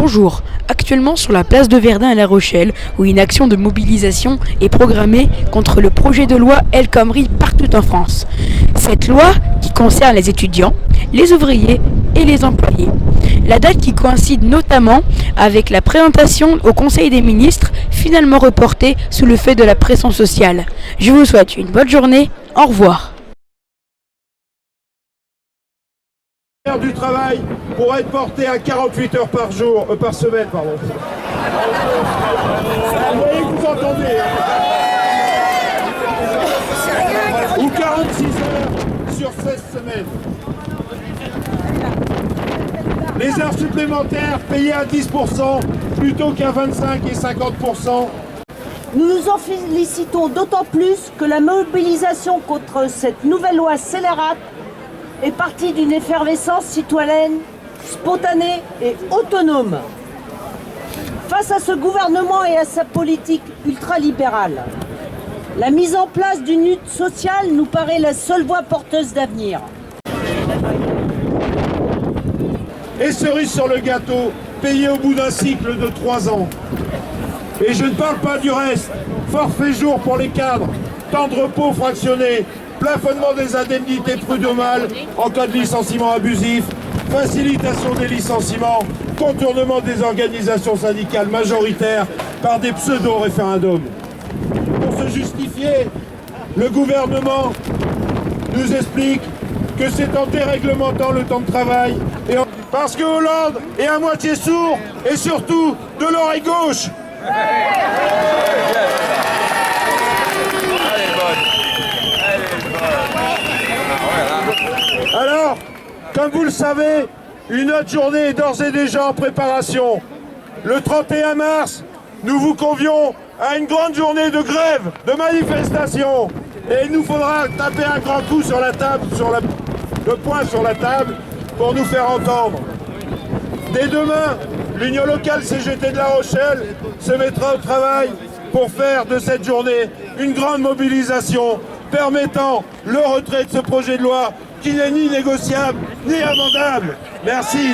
Bonjour, actuellement sur la place de Verdun à La Rochelle, où une action de mobilisation est programmée contre le projet de loi El Khomri partout en France. Cette loi qui concerne les étudiants, les ouvriers et les employés. La date qui coïncide notamment avec la présentation au Conseil des ministres, finalement reportée sous le fait de la pression sociale. Je vous souhaite une bonne journée, au revoir. Du travail pour être porté à 48 heures par semaine, pardon. Vous voyez que vous entendez, ou 46 heures sur 16 semaines. Les heures supplémentaires payées à 10% plutôt qu'à 25 et 50%. Nous nous en félicitons d'autant plus que la mobilisation contre cette nouvelle loi scélérate est partie d'une effervescence citoyenne, spontanée et autonome. Face à ce gouvernement et à sa politique ultralibérale, la mise en place d'une lutte sociale nous paraît la seule voie porteuse d'avenir. Et cerise sur le gâteau, payé au bout d'un cycle de 3 ans. Et je ne parle pas du reste, forfait jour pour les cadres, temps de repos fractionné, plafonnement des indemnités prud'homales en cas de licenciement abusif, facilitation des licenciements, contournement des organisations syndicales majoritaires par des pseudo-référendums. Pour se justifier, le gouvernement nous explique que c'est en déréglementant le temps de travail et parce que Hollande est à moitié sourd et surtout de l'oreille gauche. Alors, comme vous le savez, une autre journée est d'ores et déjà en préparation. Le 31 mars, nous vous convions à une grande journée de grève, de manifestation. Et il nous faudra taper un grand coup sur la table, le poing sur la table, pour nous faire entendre. Dès demain, l'Union locale CGT de La Rochelle se mettra au travail pour faire de cette journée une grande mobilisation permettant le retrait de ce projet de loi qui n'est ni négociable ni amendable. Merci.